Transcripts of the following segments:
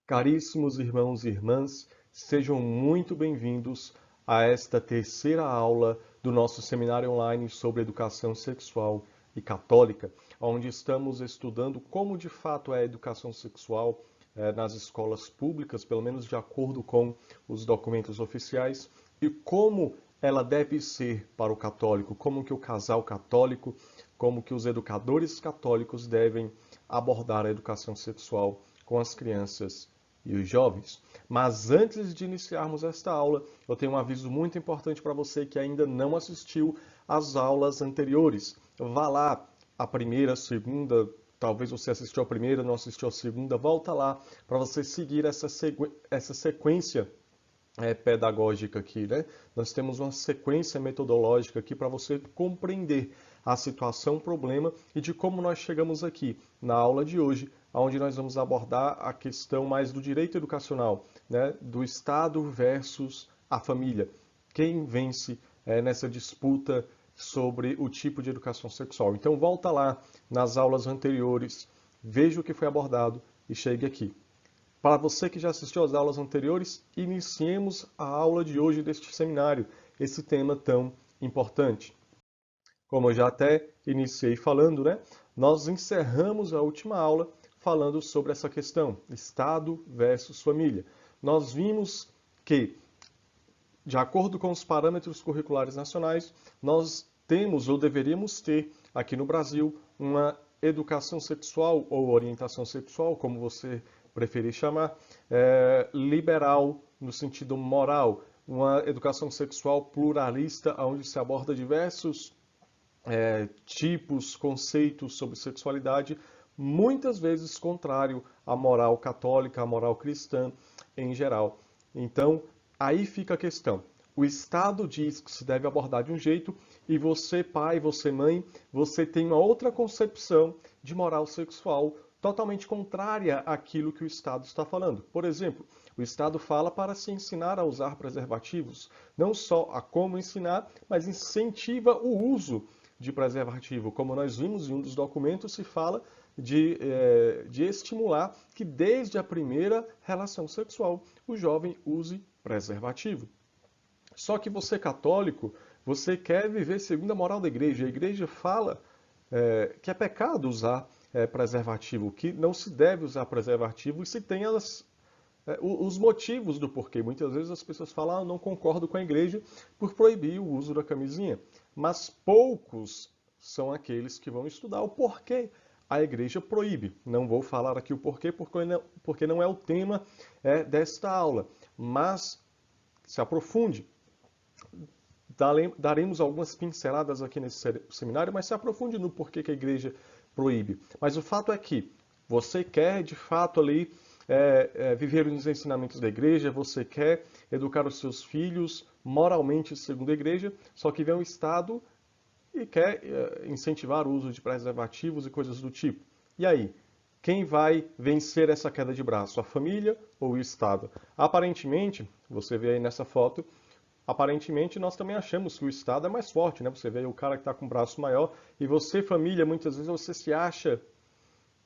Caríssimos irmãos e irmãs, sejam muito bem-vindos a esta terceira aula do nosso seminário online sobre educação sexual e católica, onde estamos estudando como de fato é a educação sexual nas escolas públicas, pelo menos de acordo com os documentos oficiais, e como ela deve ser para o católico, como que o casal católico, como que os educadores católicos devem abordar a educação sexual com as crianças e os jovens. Mas antes de iniciarmos esta aula, eu tenho um aviso muito importante para você que ainda não assistiu às aulas anteriores. Vá lá, a primeira, a segunda, talvez você assistiu a primeira, não assistiu a segunda, volta lá para você seguir essa sequência pedagógica aqui, né? Nós temos uma sequência metodológica aqui para você compreender a situação, o problema e de como nós chegamos aqui na aula de hoje, onde nós vamos abordar a questão mais do direito educacional, né? Do Estado versus a família. Quem vence nessa disputa sobre o tipo de educação sexual? Então volta lá nas aulas anteriores, veja o que foi abordado e chegue aqui. Para você que já assistiu às aulas anteriores, iniciemos a aula de hoje deste seminário, esse tema tão importante. Como eu já até iniciei falando, né? Nós encerramos a última aula falando sobre essa questão, Estado versus família. Nós vimos que, de acordo com os parâmetros curriculares nacionais, nós temos ou deveríamos ter aqui no Brasil uma educação sexual ou orientação sexual, como você preferir chamar, liberal no sentido moral, uma educação sexual pluralista, onde se aborda diversos tipos, conceitos sobre sexualidade, muitas vezes contrário à moral católica, à moral cristã em geral. Então, aí fica a questão. O Estado diz que se deve abordar de um jeito e você, pai, você, mãe, você tem uma outra concepção de moral sexual totalmente contrária àquilo que o Estado está falando. Por exemplo, o Estado fala para se ensinar a usar preservativos, não só a como ensinar, mas incentiva o uso de preservativo. Como nós vimos em um dos documentos, se fala de estimular que desde a primeira relação sexual o jovem use preservativo. Só que você católico, você quer viver segundo a moral da igreja. A igreja fala que é pecado usar preservativo, que não se deve usar preservativo e se tem os motivos do porquê. Muitas vezes as pessoas falam, não concordo com a igreja por proibir o uso da camisinha. Mas poucos são aqueles que vão estudar o porquê a igreja proíbe. Não vou falar aqui o porquê, porque não é o tema desta aula. Mas se aprofunde. Daremos algumas pinceladas aqui nesse seminário, mas se aprofunde no porquê que a igreja proíbe. Mas o fato é que você quer, de fato, ali viver os ensinamentos da igreja, você quer educar os seus filhos moralmente segundo a igreja, só que vem o Estado e quer incentivar o uso de preservativos e coisas do tipo. E aí? Quem vai vencer essa queda de braço? A família ou o Estado? Aparentemente, você vê aí nessa foto, aparentemente nós também achamos que o Estado é mais forte, né? Você vê o cara que está com o braço maior e você, família, muitas vezes você se acha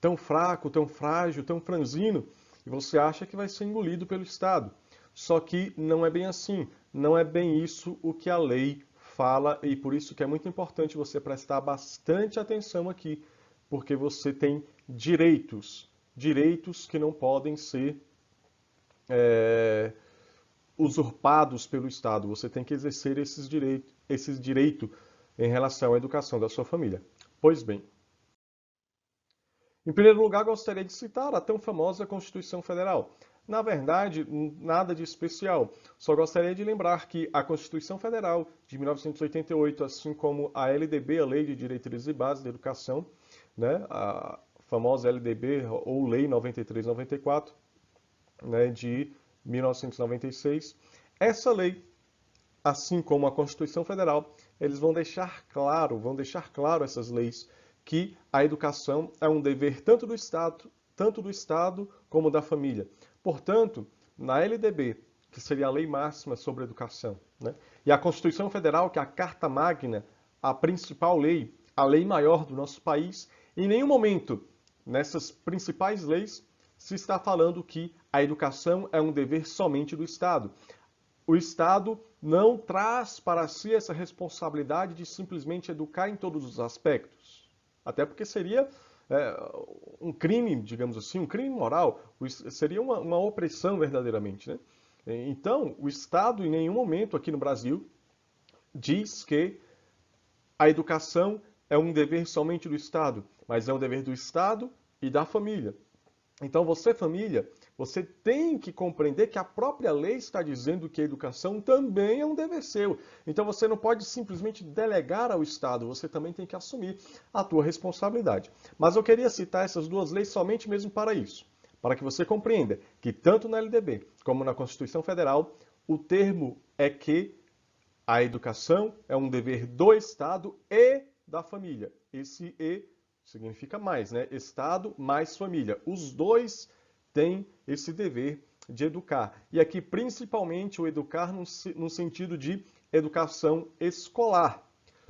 tão fraco, tão frágil, tão franzino e você acha que vai ser engolido pelo Estado. Só que não é bem assim, não é bem isso o que a lei fala e por isso que é muito importante você prestar bastante atenção aqui, porque você tem direitos que não podem ser usurpados pelo Estado. Você tem que exercer esses direitos em relação à educação da sua família. Pois bem, em primeiro lugar, gostaria de citar a tão famosa Constituição Federal. Na verdade, nada de especial. Só gostaria de lembrar que a Constituição Federal de 1988, assim como a LDB, a Lei de Diretrizes e Bases da Educação, né, a famosa LDB ou Lei 93/94, né, de 1996, essa lei, assim como a Constituição Federal, eles vão deixar claro essas leis, que a educação é um dever tanto do Estado como da família. Portanto, na LDB, que seria a lei máxima sobre a educação, né, e a Constituição Federal, que é a Carta Magna, a principal lei, a lei maior do nosso país, em nenhum momento nessas principais leis se está falando que a educação é um dever somente do Estado. O Estado não traz para si essa responsabilidade de simplesmente educar em todos os aspectos. Até porque seria um crime, digamos assim, um crime moral, seria uma opressão verdadeiramente, né? Então, o Estado, em nenhum momento aqui no Brasil, diz que a educação é um dever somente do Estado, mas é um dever do Estado e da família. Então, você, família, você tem que compreender que a própria lei está dizendo que a educação também é um dever seu. Então, você não pode simplesmente delegar ao Estado, você também tem que assumir a tua responsabilidade. Mas eu queria citar essas duas leis somente mesmo para isso, para que você compreenda que tanto na LDB como na Constituição Federal, o termo é que a educação é um dever do Estado e da família. Esse "e" significa mais, né? Estado mais família. Os dois têm esse dever de educar. E aqui, principalmente, o educar no sentido de educação escolar.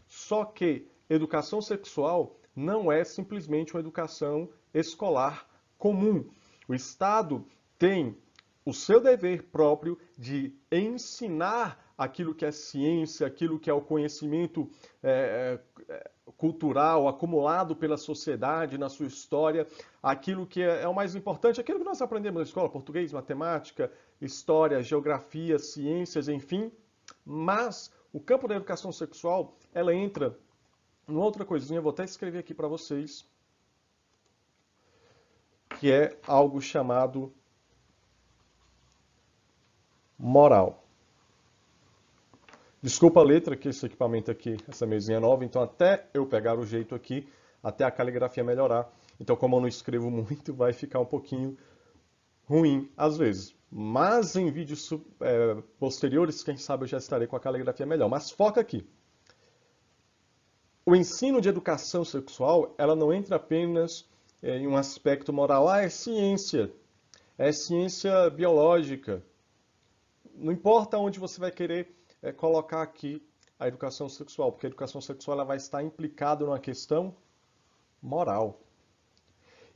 Só que educação sexual não é simplesmente uma educação escolar comum. O Estado tem o seu dever próprio de ensinar aquilo que é ciência, aquilo que é o conhecimento cultural acumulado pela sociedade, na sua história, aquilo que é o mais importante, aquilo que nós aprendemos na escola, português, matemática, história, geografia, ciências, enfim. Mas o campo da educação sexual, ela entra numa outra coisinha, vou até escrever aqui para vocês, que é algo chamado moral. Desculpa a letra, que esse equipamento aqui, essa mesinha é nova, então até eu pegar o jeito aqui, até a caligrafia melhorar. Então, como eu não escrevo muito, vai ficar um pouquinho ruim às vezes. Mas em vídeos posteriores, quem sabe eu já estarei com a caligrafia melhor. Mas foca aqui. O ensino de educação sexual, ela não entra apenas em um aspecto moral. Ah, é ciência biológica. Não importa onde você vai querer colocar aqui a educação sexual, porque a educação sexual ela vai estar implicada numa questão moral.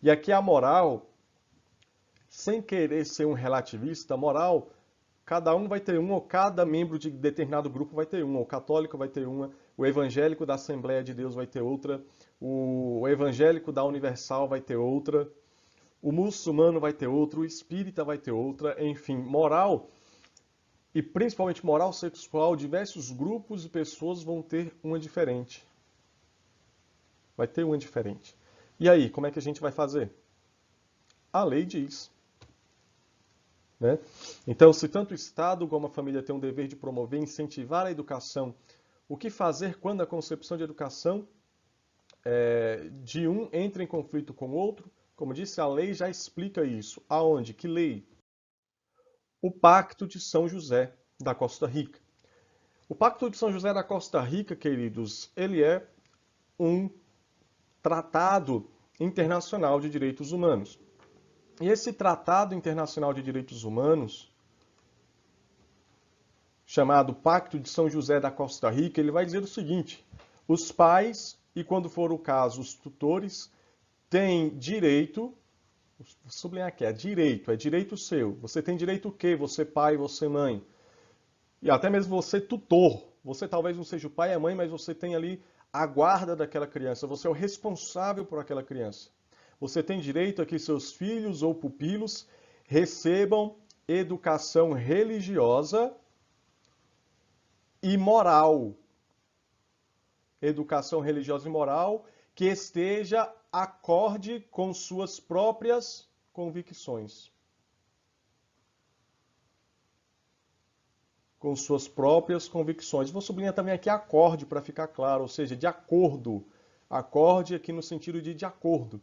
E aqui a moral, sem querer ser um relativista, moral, cada um vai ter uma, ou cada membro de determinado grupo vai ter uma, o católico vai ter uma, o evangélico da Assembleia de Deus vai ter outra, o evangélico da Universal vai ter outra, o muçulmano vai ter outra, o espírita vai ter outra, enfim, moral. E principalmente moral sexual, diversos grupos e pessoas vão ter uma diferente. Vai ter uma diferente. E aí, como é que a gente vai fazer? A lei diz. Né? Então, se tanto o Estado como a família têm um dever de promover e incentivar a educação, o que fazer quando a concepção de educação de um entra em conflito com o outro? Como disse, a lei já explica isso. Aonde? Que lei? O Pacto de São José da Costa Rica. O Pacto de São José da Costa Rica, queridos, ele é um tratado internacional de direitos humanos. E esse Tratado Internacional de Direitos Humanos, chamado Pacto de São José da Costa Rica, ele vai dizer o seguinte: os pais, e quando for o caso, os tutores, têm direito, vou sublinhar aqui, é direito seu. Você tem direito o quê? Você pai, você mãe. E até mesmo você tutor. Você talvez não seja o pai e a mãe, mas você tem ali a guarda daquela criança. Você é o responsável por aquela criança. Você tem direito a que seus filhos ou pupilos recebam educação religiosa e moral. Educação religiosa e moral que esteja acorde com suas próprias convicções. Com suas próprias convicções. Vou sublinhar também aqui acorde para ficar claro, ou seja, de acordo. Acorde aqui no sentido de acordo.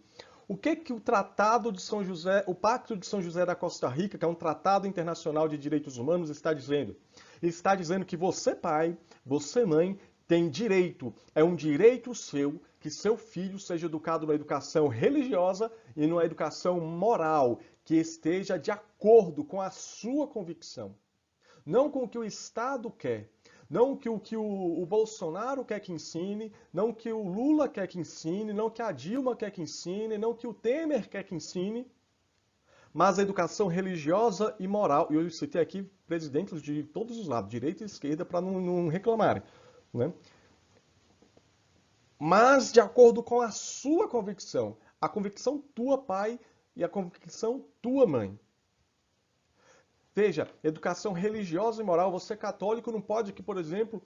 O que o Tratado de São José, o Pacto de São José da Costa Rica, que é um tratado internacional de direitos humanos, está dizendo? Ele está dizendo que você, pai, você, mãe, tem direito, é um direito seu que seu filho seja educado na educação religiosa e numa educação moral, que esteja de acordo com a sua convicção. Não com o que o Estado quer, não que o Bolsonaro quer que ensine, não que o Lula quer que ensine, não que a Dilma quer que ensine, não que o Temer quer que ensine, mas a educação religiosa e moral, e eu citei aqui presidentes de todos os lados, direita e esquerda, para não reclamarem, né? Mas de acordo com a sua convicção, a convicção tua, pai, e a convicção tua, mãe. Veja, educação religiosa e moral, você católico não pode que, por exemplo,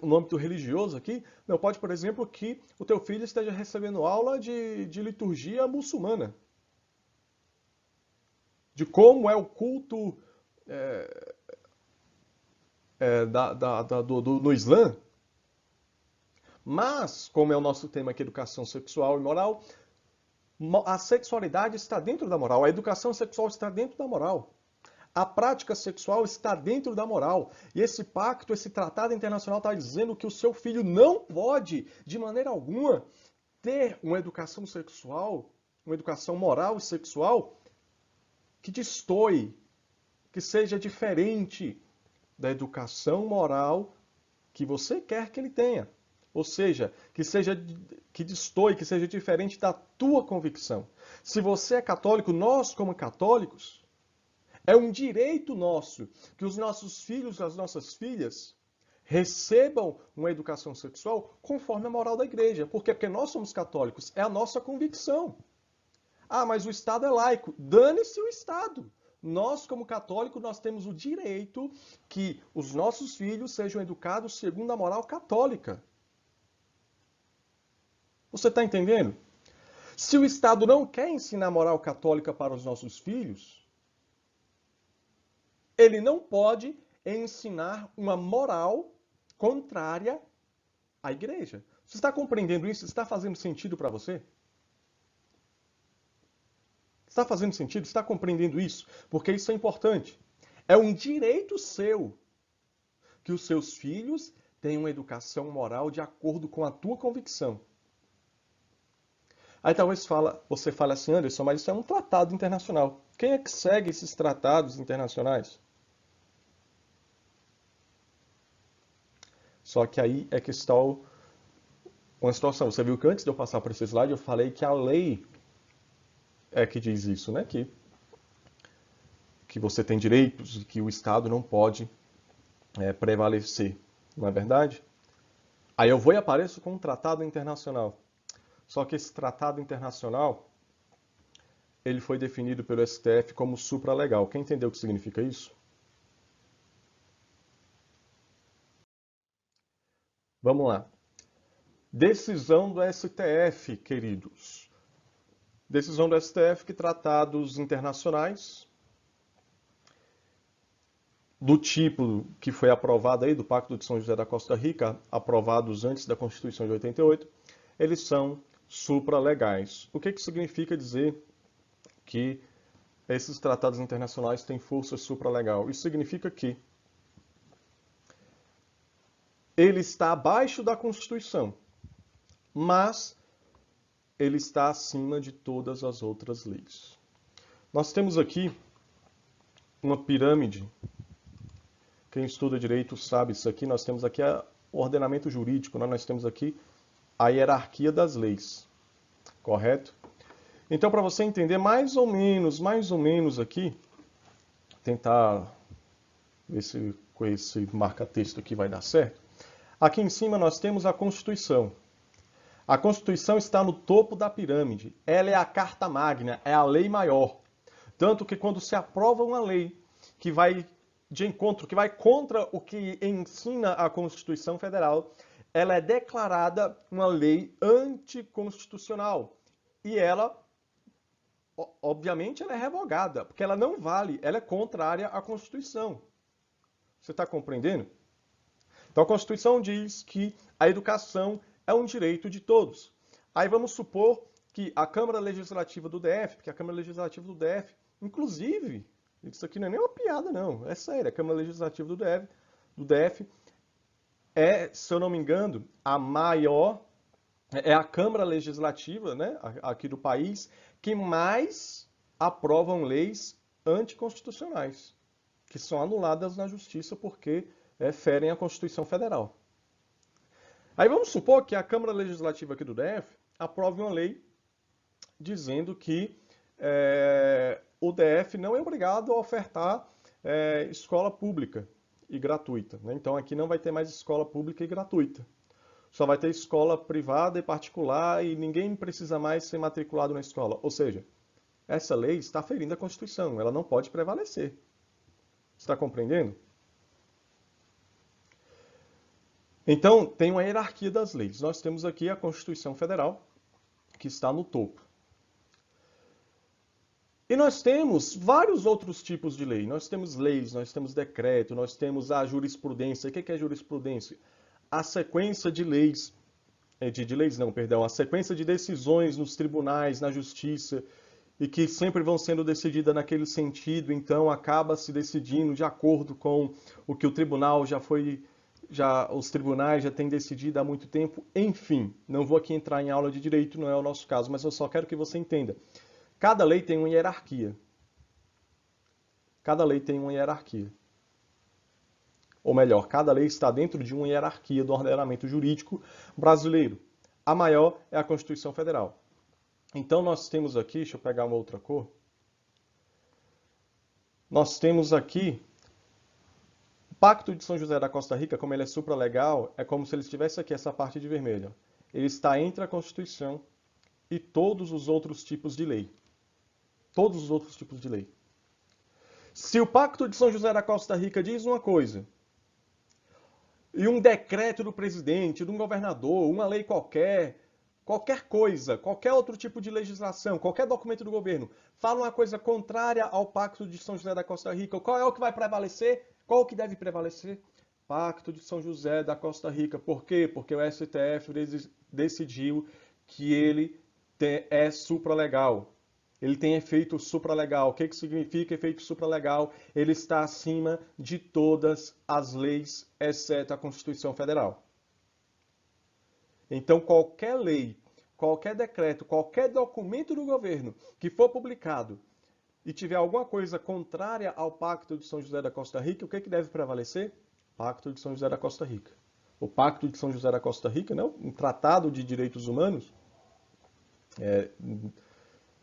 no âmbito religioso aqui, não pode, por exemplo, que o teu filho esteja recebendo aula de liturgia muçulmana. De como é o culto no Islã. Mas, como é o nosso tema aqui, educação sexual e moral, a sexualidade está dentro da moral, a educação sexual está dentro da moral. A prática sexual está dentro da moral. E esse pacto, esse tratado internacional está dizendo que o seu filho não pode, de maneira alguma, ter uma educação sexual, uma educação moral e sexual que destoe, que seja diferente da educação moral que você quer que ele tenha. Ou seja, que destoe, que seja diferente da tua convicção. Se você é católico, nós como católicos, é um direito nosso que os nossos filhos e as nossas filhas recebam uma educação sexual conforme a moral da igreja. Por quê? Porque nós somos católicos, é a nossa convicção. Ah, mas o Estado é laico. Dane-se o Estado. Nós, como católicos, nós temos o direito que os nossos filhos sejam educados segundo a moral católica. Você está entendendo? Se o Estado não quer ensinar moral católica para os nossos filhos, ele não pode ensinar uma moral contrária à igreja. Você está compreendendo isso? Está fazendo sentido para você? Está fazendo sentido? Está compreendendo isso? Porque isso é importante. É um direito seu que os seus filhos tenham uma educação moral de acordo com a tua convicção. Aí talvez você fale assim, Anderson, mas isso é um tratado internacional. Quem é que segue esses tratados internacionais? Só que aí é que está uma situação. Você viu que antes de eu passar por esse slide, eu falei que a lei é que diz isso, né? Que você tem direitos e que o Estado não pode prevalecer. Não é verdade? Aí eu vou e apareço com um tratado internacional. Só que esse tratado internacional, ele foi definido pelo STF como supralegal. Quem entendeu o que significa isso? Vamos lá. Decisão do STF, queridos. Decisão do STF que tratados internacionais do tipo que foi aprovado aí do Pacto de São José da Costa Rica, aprovados antes da Constituição de 88, eles são supralegais. O que significa dizer que esses tratados internacionais têm força supralegal? Isso significa que ele está abaixo da Constituição, mas ele está acima de todas as outras leis. Nós temos aqui uma pirâmide. Quem estuda direito sabe isso aqui. Nós temos aqui o ordenamento jurídico, nós temos aqui a hierarquia das leis, correto? Então, para você entender mais ou menos aqui, tentar ver se com esse marca-texto aqui vai dar certo. Aqui em cima nós temos a Constituição. A Constituição está no topo da pirâmide. Ela é a carta magna, é a lei maior. Tanto que quando se aprova uma lei que vai de encontro, que vai contra o que ensina a Constituição Federal, ela é declarada uma lei anticonstitucional. E ela, obviamente, ela é revogada, porque ela não vale, ela é contrária à Constituição. Você está compreendendo? Então a Constituição diz que a educação é um direito de todos. Aí vamos supor que a Câmara Legislativa do DF, porque a Câmara Legislativa do DF, inclusive, isso aqui não é nem uma piada não, é sério, a Câmara Legislativa do DF é, se eu não me engano, a maior, é a Câmara Legislativa, né, aqui do país, que mais aprovam leis anticonstitucionais, que são anuladas na Justiça porque ferem a Constituição Federal. Aí vamos supor que a Câmara Legislativa aqui do DF aprove uma lei dizendo que o DF não é obrigado a ofertar escola pública e gratuita, né? Então aqui não vai ter mais escola pública e gratuita. Só vai ter escola privada e particular e ninguém precisa mais ser matriculado na escola. Ou seja, essa lei está ferindo a Constituição, ela não pode prevalecer. Está compreendendo? Então, tem uma hierarquia das leis. Nós temos aqui a Constituição Federal, que está no topo. E nós temos vários outros tipos de lei. Nós temos leis, nós temos decreto, nós temos a jurisprudência. O que é jurisprudência? A sequência de leis, a sequência de decisões nos tribunais, na justiça, e que sempre vão sendo decididas naquele sentido, então acaba se decidindo de acordo com o que o tribunal os tribunais já têm decidido há muito tempo. Enfim, não vou aqui entrar em aula de direito, não é o nosso caso, mas eu só quero que você entenda. Cada lei tem uma hierarquia. Cada lei tem uma hierarquia. Ou melhor, cada lei está dentro de uma hierarquia do ordenamento jurídico brasileiro. A maior é a Constituição Federal. Então nós temos aqui, deixa eu pegar uma outra cor. Nós temos aqui o Pacto de São José da Costa Rica, como ele é supralegal, é como se ele estivesse aqui, essa parte de vermelho. Ele está entre a Constituição e todos os outros tipos de lei. Todos os outros tipos de lei. Se o Pacto de São José da Costa Rica diz uma coisa, e um decreto do presidente, de um governador, uma lei qualquer coisa, qualquer outro tipo de legislação, qualquer documento do governo, fala uma coisa contrária ao Pacto de São José da Costa Rica, qual é o que vai prevalecer? Qual o que deve prevalecer? Pacto de São José da Costa Rica. Por quê? Porque o STF decidiu que ele é supralegal. Ele tem efeito supralegal. O que significa efeito supralegal? Ele está acima de todas as leis, exceto a Constituição Federal. Então, qualquer lei, qualquer decreto, qualquer documento do governo que for publicado e tiver alguma coisa contrária ao Pacto de São José da Costa Rica, o que deve prevalecer? Pacto de São José da Costa Rica. O Pacto de São José da Costa Rica, não? Um tratado de direitos humanos,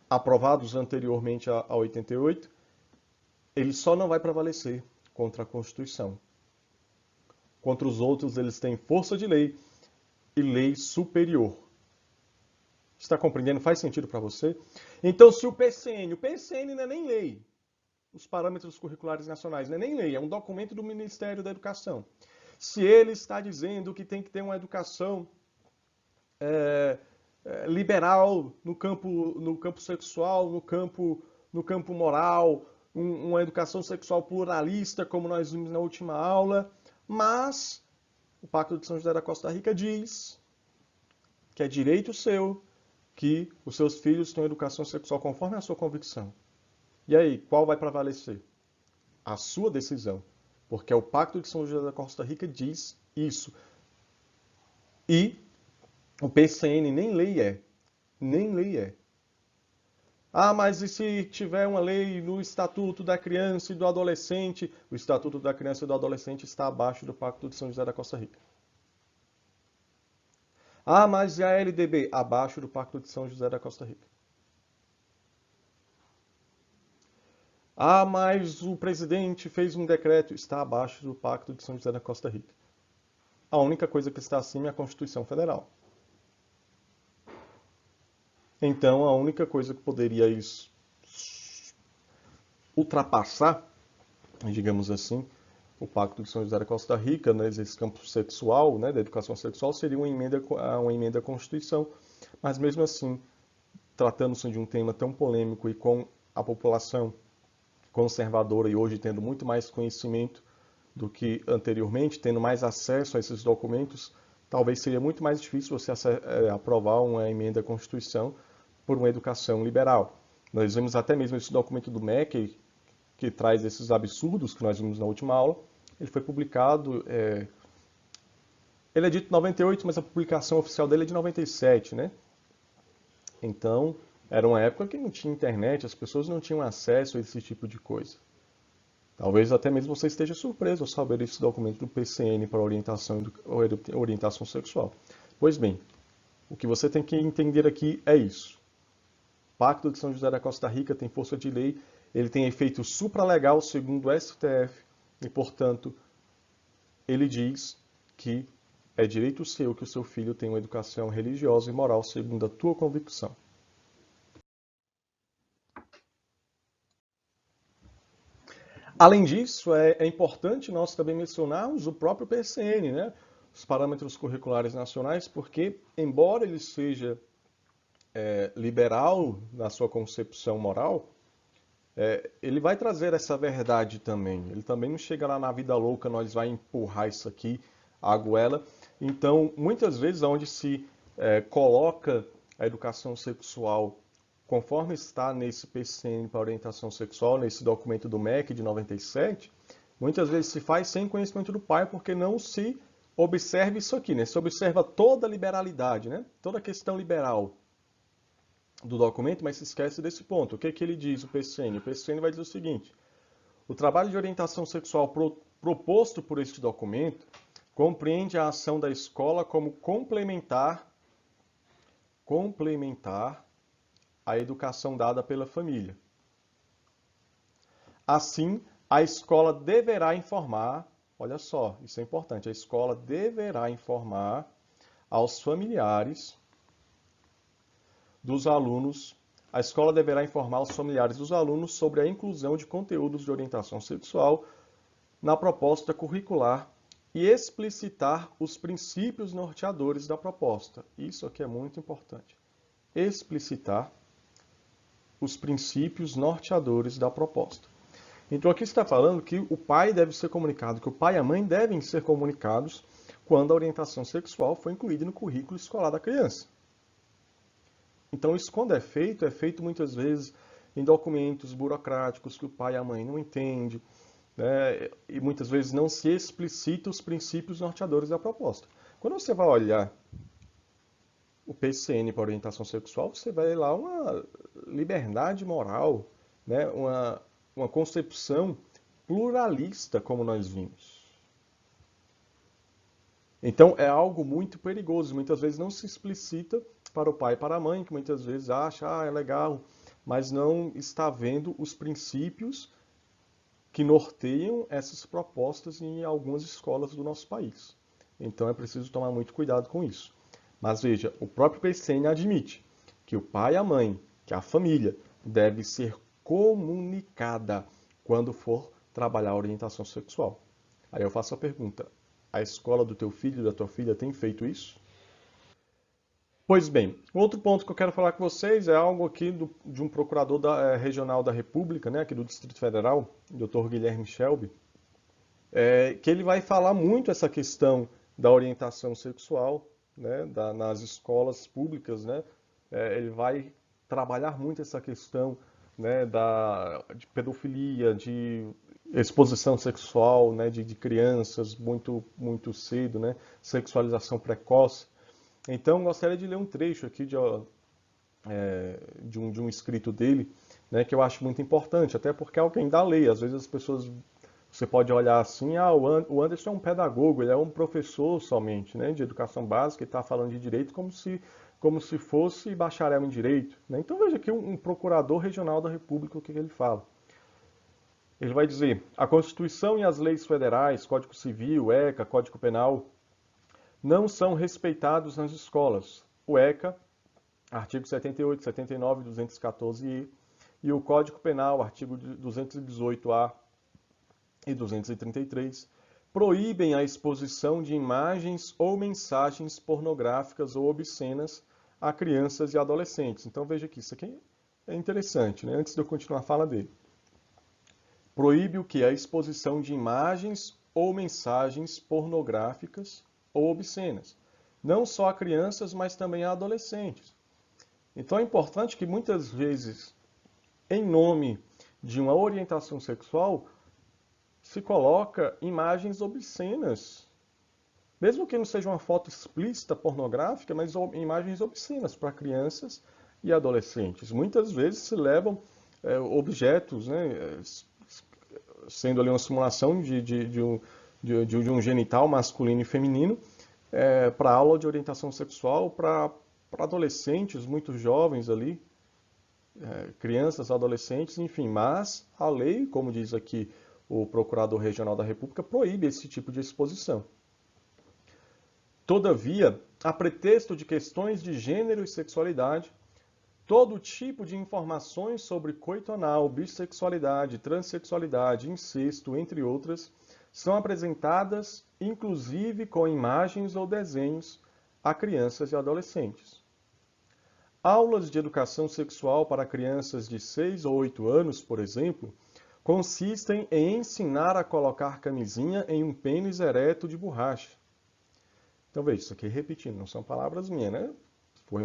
aprovados anteriormente a 88, ele só não vai prevalecer contra a Constituição. Contra os outros, eles têm força de lei e lei superior. Está compreendendo? Faz sentido para você? Então, se o PCN não é nem lei, os parâmetros curriculares nacionais não é nem lei, é um documento do Ministério da Educação. Se ele está dizendo que tem que ter uma educação liberal no campo sexual, no campo moral, uma educação sexual pluralista, como nós vimos na última aula, mas o Pacto de São José da Costa Rica diz que é direito seu que os seus filhos tenham educação sexual conforme a sua convicção. E aí, qual vai prevalecer? A sua decisão. Porque o Pacto de São José da Costa Rica diz isso. E o PCN nem lei é. Nem lei é. Ah, mas e se tiver uma lei no Estatuto da Criança e do Adolescente? O Estatuto da Criança e do Adolescente está abaixo do Pacto de São José da Costa Rica. Ah, mas e a LDB? Abaixo do Pacto de São José da Costa Rica. Ah, mas o presidente fez um decreto. Está abaixo do Pacto de São José da Costa Rica. A única coisa que está acima é a Constituição Federal. Então, a única coisa que poderia ultrapassar, digamos assim, o Pacto de São José da Costa Rica, né, esse campo sexual, né, da educação sexual, seria uma emenda à Constituição. Mas, mesmo assim, tratando-se de um tema tão polêmico e com a população conservadora e hoje tendo muito mais conhecimento do que anteriormente, tendo mais acesso a esses documentos, talvez seria muito mais difícil você aprovar uma emenda à Constituição por uma educação liberal. Nós vemos até mesmo esse documento do MEC, que traz esses absurdos que nós vimos na última aula. Ele foi publicado, ele é dito 98, mas a publicação oficial dele é de 97, né? Então, era uma época que não tinha internet, as pessoas não tinham acesso a esse tipo de coisa. Talvez até mesmo você esteja surpreso ao saber esse documento do PCN para orientação sexual. Pois bem, o que você tem que entender aqui é isso. Pacto de São José da Costa Rica tem força de lei, ele tem efeito supralegal segundo o STF e, portanto, ele diz que é direito seu que o seu filho tenha uma educação religiosa e moral segundo a tua convicção. Além disso, é importante nós também mencionarmos o próprio PCN, né? Os Parâmetros Curriculares Nacionais, porque, embora ele seja liberal na sua concepção moral, ele vai trazer essa verdade também. Ele também não chega lá na vida louca, nós vai empurrar isso aqui, a goela. Então, muitas vezes, onde se coloca a educação sexual conforme está nesse PCN para orientação sexual, nesse documento do MEC de 97, muitas vezes se faz sem conhecimento do pai, porque não se observa isso aqui, né? Se observa toda a liberalidade, né? Toda a questão liberal do documento, mas se esquece desse ponto. O que que ele diz, o PCN? O PCN vai dizer o seguinte: o trabalho de orientação sexual proposto por este documento compreende a ação da escola como complementar a educação dada pela família. Assim, a escola deverá informar, olha só, isso é importante, a escola deverá informar aos familiares dos alunos, a escola deverá informar os familiares dos alunos sobre a inclusão de conteúdos de orientação sexual na proposta curricular e explicitar os princípios norteadores da proposta. Isso aqui é muito importante. Explicitar os princípios norteadores da proposta. Então aqui está falando que o pai deve ser comunicado, que o pai e a mãe devem ser comunicados quando a orientação sexual for incluída no currículo escolar da criança. Então isso quando é feito muitas vezes em documentos burocráticos que o pai e a mãe não entendem, né? E muitas vezes não se explicita os princípios norteadores da proposta. Quando você vai olhar o PCN para orientação sexual, você vai lá uma liberdade moral, né? Uma concepção pluralista, como nós vimos. Então, é algo muito perigoso. Muitas vezes não se explicita para o pai e para a mãe, que muitas vezes acha, é legal, mas não está vendo os princípios que norteiam essas propostas em algumas escolas do nosso país. Então, é preciso tomar muito cuidado com isso. Mas veja, o próprio PCN admite que o pai e a mãe, que a família, deve ser comunicada quando for trabalhar a orientação sexual. Aí eu faço a pergunta: a escola do teu filho e da tua filha tem feito isso? Pois bem, outro ponto que eu quero falar com vocês é algo aqui de um procurador regional da República, né, aqui do Distrito Federal, Dr. Guilherme Shelby, que ele vai falar muito essa questão da orientação sexual, né, nas escolas públicas, né, ele vai trabalhar muito essa questão, né, de pedofilia, de exposição sexual, né, de crianças muito cedo, né, sexualização precoce. Então, gostaria de ler um trecho aqui de um escrito dele, né, que eu acho muito importante, até porque é alguém da lei. Às vezes as pessoas, você pode olhar assim, o Anderson é um pedagogo, ele é um professor somente, né, de educação básica, e está falando de direito como se fosse bacharel em direito, né? Então veja aqui um procurador regional da República, o que ele fala. Ele vai dizer: a Constituição e as leis federais, Código Civil, ECA, Código Penal, não são respeitados nas escolas. O ECA, artigo 78, 79, 214-E, e o Código Penal, artigo 218-A e 233, proíbem a exposição de imagens ou mensagens pornográficas ou obscenas a crianças e adolescentes. Então veja aqui, isso aqui é interessante, né? Antes de eu continuar a fala dele. Proíbe o que? A exposição de imagens ou mensagens pornográficas ou obscenas. Não só a crianças, mas também a adolescentes. Então é importante que muitas vezes, em nome de uma orientação sexual, se coloca imagens obscenas. Mesmo que não seja uma foto explícita pornográfica, mas imagens obscenas para crianças e adolescentes. Muitas vezes se levam objetos, né, sendo ali uma simulação de um genital masculino e feminino, para aula de orientação sexual para adolescentes muito jovens ali. crianças, adolescentes, enfim, mas a lei, como diz aqui o Procurador Regional da República, proíbe esse tipo de exposição. Todavia, a pretexto de questões de gênero e sexualidade, todo tipo de informações sobre coito anal, bissexualidade, transexualidade, incesto, entre outras, são apresentadas, inclusive com imagens ou desenhos, a crianças e adolescentes. Aulas de educação sexual para crianças de 6 ou 8 anos, por exemplo, consistem em ensinar a colocar camisinha em um pênis ereto de borracha. Então veja, isso aqui repetindo, não são palavras minhas, né? Foi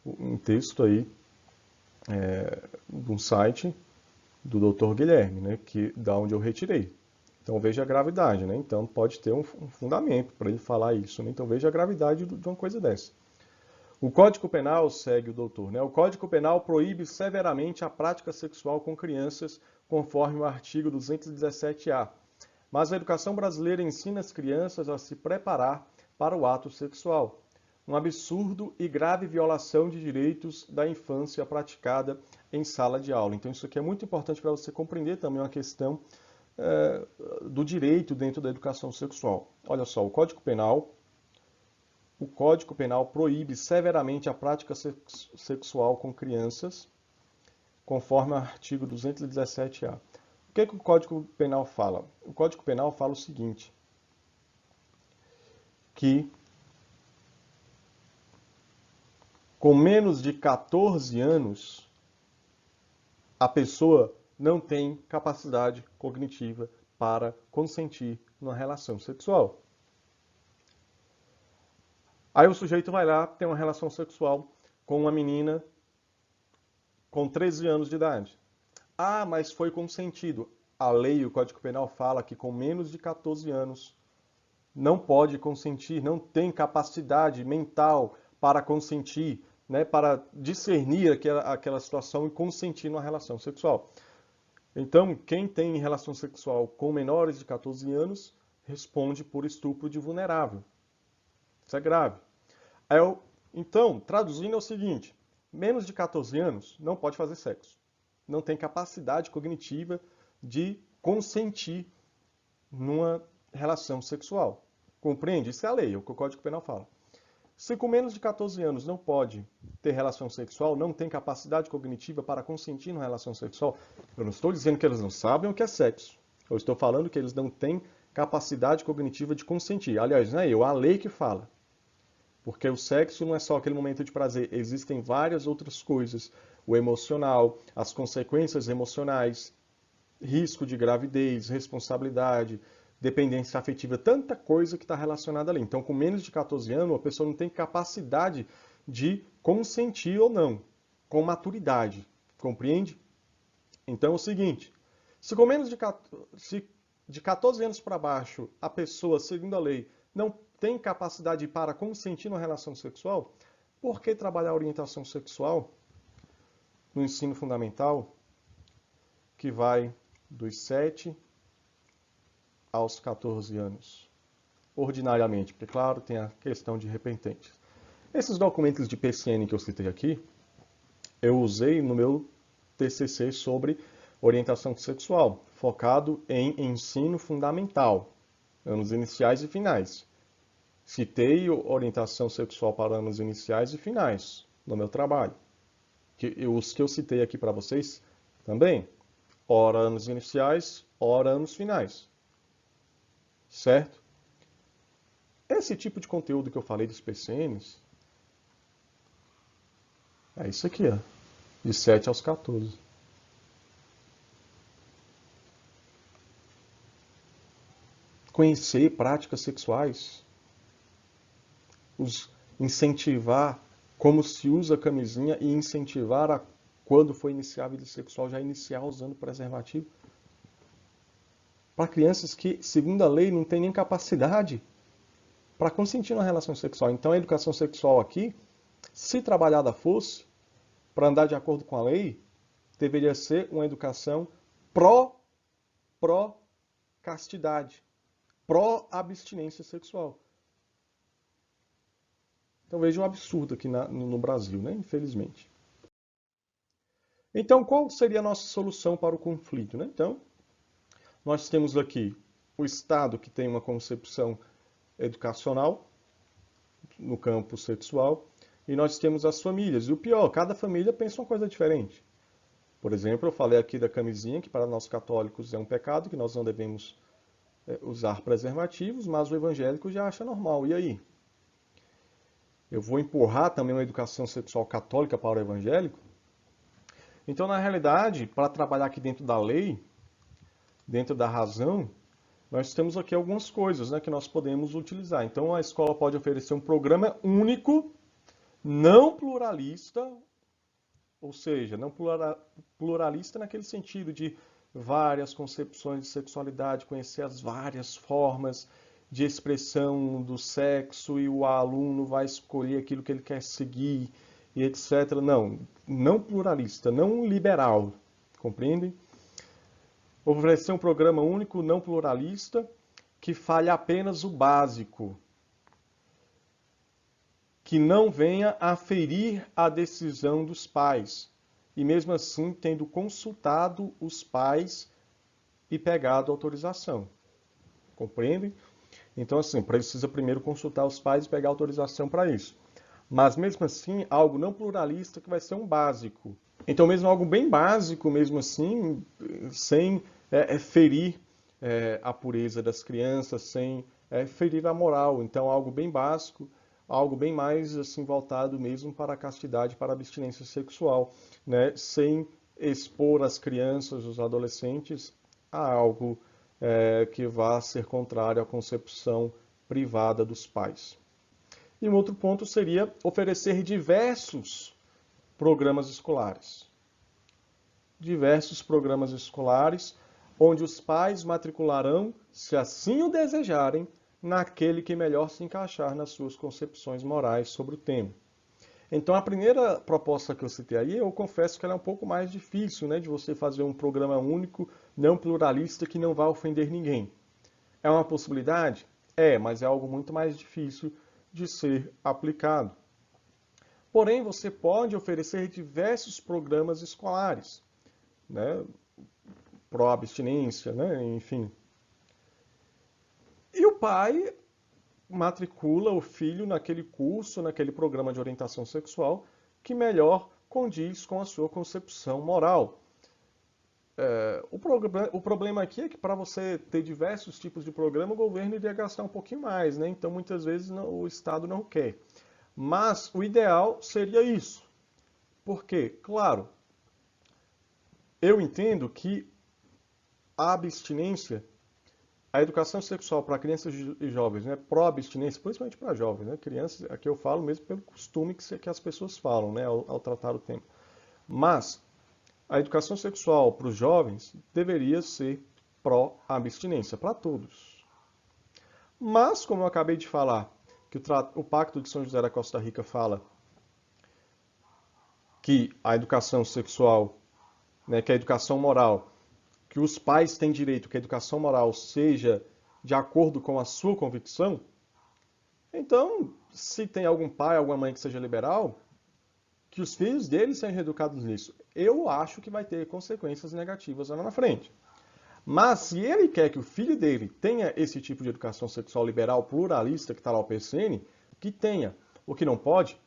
um texto aí de um site do Dr. Guilherme, né? Da onde eu retirei. Então veja a gravidade, né? Então pode ter um fundamento para ele falar isso, né? Então veja a gravidade de uma coisa dessa. O Código Penal, segue o doutor, né? O Código Penal proíbe severamente a prática sexual com crianças, conforme o artigo 217-A. Mas a educação brasileira ensina as crianças a se preparar para o ato sexual. Um absurdo e grave violação de direitos da infância praticada em sala de aula. Então isso aqui é muito importante para você compreender também uma questão do direito dentro da educação sexual. Olha só, o Código Penal proíbe severamente a prática sexual com crianças, conforme o artigo 217-A. O que o Código Penal fala? O Código Penal fala o seguinte, que com menos de 14 anos, a pessoa não tem capacidade cognitiva para consentir numa relação sexual. Aí o sujeito vai lá, tem uma relação sexual com uma menina com 13 anos de idade. Ah, mas foi consentido. A lei, o Código Penal fala que com menos de 14 anos não pode consentir, não tem capacidade mental para consentir, né, para discernir aquela situação e consentir numa relação sexual. Então, quem tem relação sexual com menores de 14 anos responde por estupro de vulnerável. Isso é grave. Então, traduzindo é o seguinte, menos de 14 anos não pode fazer sexo. Não tem capacidade cognitiva de consentir numa relação sexual. Compreende? Isso é a lei, é o que o Código Penal fala. Se com menos de 14 anos não pode ter relação sexual, não tem capacidade cognitiva para consentir numa relação sexual, eu não estou dizendo que eles não sabem o que é sexo. Eu estou falando que eles não têm capacidade cognitiva de consentir. Aliás, não é eu, a lei que fala. Porque o sexo não é só aquele momento de prazer, existem várias outras coisas. O emocional, as consequências emocionais, risco de gravidez, responsabilidade, dependência afetiva, tanta coisa que está relacionada ali. Então, com menos de 14 anos, a pessoa não tem capacidade de consentir ou não, com maturidade. Compreende? Então é o seguinte, se com menos de 14 anos para baixo, a pessoa, segundo a lei, não tem capacidade para consentir numa relação sexual, por que trabalhar a orientação sexual no ensino fundamental, que vai dos 7 aos 14 anos? Ordinariamente, porque, claro, tem a questão de repententes. Esses documentos de PCN que eu citei aqui, eu usei no meu TCC sobre orientação sexual, focado em ensino fundamental, anos iniciais e finais. Citei orientação sexual para anos iniciais e finais no meu trabalho. Os que eu citei aqui para vocês também, ora anos iniciais, ora anos finais. Certo? Esse tipo de conteúdo que eu falei dos PCNs é isso aqui, ó, de 7 aos 14. Conhecer práticas sexuais, incentivar como se usa a camisinha e incentivar a, quando for iniciar a vida sexual, já iniciar usando preservativo. Para crianças que, segundo a lei, não têm nem capacidade para consentir na relação sexual. Então a educação sexual aqui, se trabalhada fosse, para andar de acordo com a lei, deveria ser uma educação pró-castidade, pró-abstinência sexual. Então veja um absurdo aqui no Brasil, né? Infelizmente. Então, qual seria a nossa solução para o conflito, né? Então, nós temos aqui o Estado que tem uma concepção educacional no campo sexual e nós temos as famílias. E o pior, cada família pensa uma coisa diferente. Por exemplo, eu falei aqui da camisinha, que para nós católicos é um pecado, que nós não devemos usar preservativos, mas o evangélico já acha normal. E aí? Eu vou empurrar também uma educação sexual católica para o evangélico? Então, na realidade, para trabalhar aqui dentro da lei, dentro da razão, nós temos aqui algumas coisas, né, que nós podemos utilizar. Então, a escola pode oferecer um programa único, não pluralista, ou seja, não pluralista naquele sentido de várias concepções de sexualidade, conhecer as várias formas de expressão do sexo e o aluno vai escolher aquilo que ele quer seguir e etc. Não, não pluralista, não liberal, compreendem? Oferecer um programa único, não pluralista, que fale apenas o básico, que não venha a ferir a decisão dos pais, e mesmo assim tendo consultado os pais e pegado autorização. Compreendem? Então, assim, precisa primeiro consultar os pais e pegar autorização para isso. Mas mesmo assim, algo não pluralista que vai ser um básico. Então, mesmo algo bem básico, mesmo assim, sem ferir a pureza das crianças, sem ferir a moral. Então, algo bem básico, algo bem mais assim voltado mesmo para a castidade, para a abstinência sexual, né? Sem expor as crianças, os adolescentes a algo que vá ser contrário à concepção privada dos pais. E um outro ponto seria oferecer diversos programas escolares. Diversos programas escolares, onde os pais matricularão, se assim o desejarem, naquele que melhor se encaixar nas suas concepções morais sobre o tema. Então, a primeira proposta que eu citei aí, eu confesso que ela é um pouco mais difícil, né, de você fazer um programa único, não pluralista, que não vai ofender ninguém. É uma possibilidade? É, mas é algo muito mais difícil de ser aplicado. Porém, você pode oferecer diversos programas escolares, né, pró-abstinência, né, enfim. E o pai matricula o filho naquele curso, naquele programa de orientação sexual que melhor condiz com a sua concepção moral. O problema aqui é que para você ter diversos tipos de programa, o governo iria gastar um pouquinho mais, né? Então muitas vezes o Estado não quer. Mas o ideal seria isso. Por quê? Claro, eu entendo que a abstinência, a educação sexual para crianças e jovens, né, pró-abstinência, principalmente para jovens, né, crianças, aqui eu falo mesmo pelo costume que as pessoas falam, né, ao tratar o tema. Mas a educação sexual para os jovens deveria ser pró-abstinência, para todos. Mas, como eu acabei de falar, que o Pacto de São José da Costa Rica fala que a educação sexual, né, que a educação moral, que os pais têm direito que a educação moral seja de acordo com a sua convicção, então, se tem algum pai, alguma mãe que seja liberal, que os filhos deles sejam educados nisso. Eu acho que vai ter consequências negativas lá na frente. Mas se ele quer que o filho dele tenha esse tipo de educação sexual liberal pluralista que está lá o PCN, que tenha. O que não pode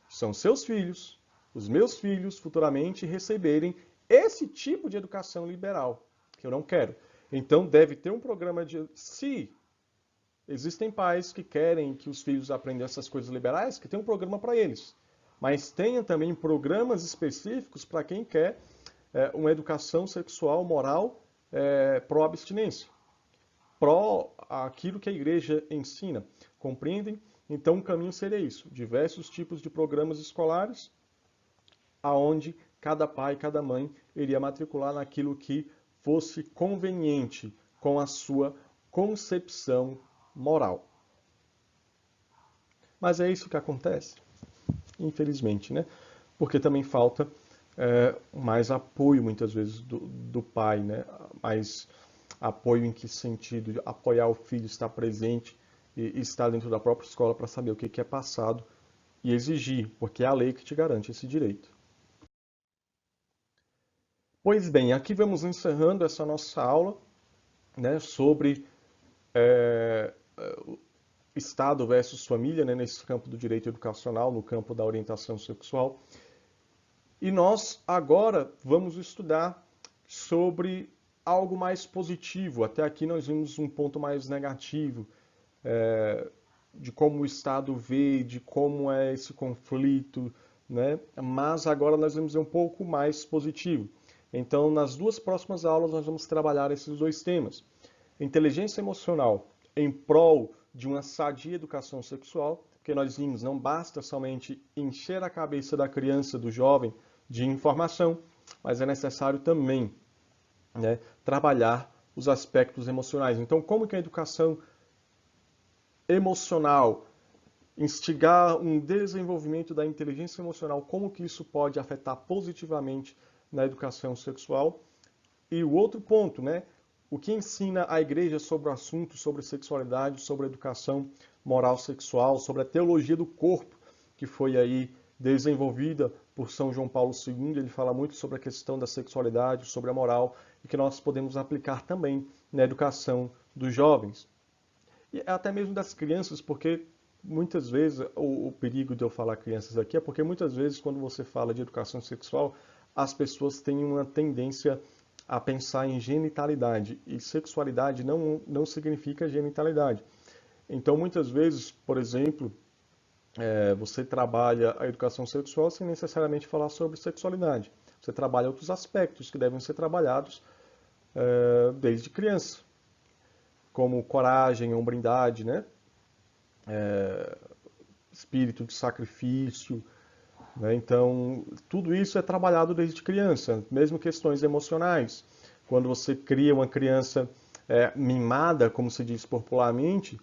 são seus filhos, os meus filhos, futuramente receberem esse tipo de educação liberal, que eu não quero. Então deve ter um programa de... Se existem pais que querem que os filhos aprendam essas coisas liberais, que tem um programa para eles. Mas tenha também programas específicos para quem quer uma educação sexual, moral, pró-abstinência, pró aquilo que a igreja ensina. Compreendem? Então o caminho seria isso, diversos tipos de programas escolares, aonde cada pai, cada mãe iria matricular naquilo que fosse conveniente com a sua concepção moral. Mas é isso que acontece, infelizmente, né? Porque também falta mais apoio, muitas vezes, do pai, né? Mais apoio em que sentido? De apoiar o filho, estar presente e estar dentro da própria escola para saber o que é passado e exigir, porque é a lei que te garante esse direito. Pois bem, aqui vamos encerrando essa nossa aula, né, sobre Estado versus família, né, nesse campo do direito educacional, no campo da orientação sexual. E nós agora vamos estudar sobre algo mais positivo. Até aqui nós vimos um ponto mais negativo, de como o Estado vê, de como é esse conflito, né? Mas agora nós vamos ver um pouco mais positivo. Então, nas duas próximas aulas nós vamos trabalhar esses dois temas. Inteligência emocional em prol de uma sadia educação sexual, porque nós vimos, não basta somente encher a cabeça da criança, do jovem, de informação, mas é necessário também, né, trabalhar os aspectos emocionais. Então, como que a educação emocional, instigar um desenvolvimento da inteligência emocional, como que isso pode afetar positivamente na educação sexual? E o outro ponto, né, o que ensina a igreja sobre o assunto, sobre sexualidade, sobre a educação moral sexual, sobre a teologia do corpo, que foi aí desenvolvida por São João Paulo II. Ele fala muito sobre a questão da sexualidade, sobre a moral, e que nós podemos aplicar também na educação dos jovens. E até mesmo das crianças, porque muitas vezes, o perigo de eu falar crianças aqui é porque muitas vezes quando você fala de educação sexual, as pessoas têm uma tendência a pensar em genitalidade, e sexualidade não significa genitalidade. Então, muitas vezes, por exemplo, você trabalha a educação sexual sem necessariamente falar sobre sexualidade. Você trabalha outros aspectos que devem ser trabalhados desde criança, como coragem, hombridade, né? Espírito de sacrifício, né? Então, tudo isso é trabalhado desde criança, mesmo questões emocionais. Quando você cria uma criança mimada, como se diz popularmente,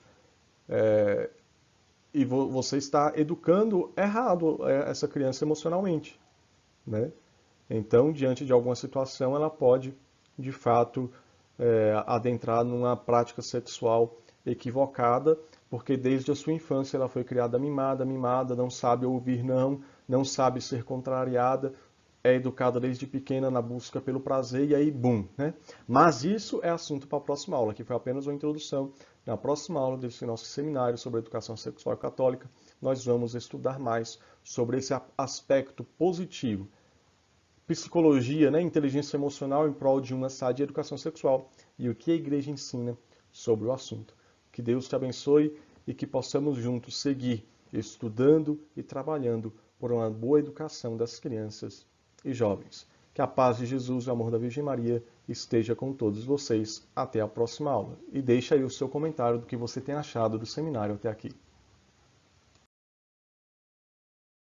e você está educando errado essa criança emocionalmente, né? Então, diante de alguma situação, ela pode, de fato, adentrar numa prática sexual equivocada, porque desde a sua infância ela foi criada mimada, não sabe ouvir não sabe ser contrariada, é educada desde pequena na busca pelo prazer e aí, bum, né? Mas isso é assunto para a próxima aula, que foi apenas uma introdução. Na próxima aula desse nosso seminário sobre educação sexual católica, nós vamos estudar mais sobre esse aspecto positivo. Psicologia, né, inteligência emocional em prol de uma sadia educação sexual e o que a igreja ensina sobre o assunto. Que Deus te abençoe e que possamos juntos seguir estudando e trabalhando por uma boa educação das crianças e jovens. Que a paz de Jesus e o amor da Virgem Maria esteja com todos vocês. Até a próxima aula. E deixe aí o seu comentário do que você tem achado do seminário até aqui.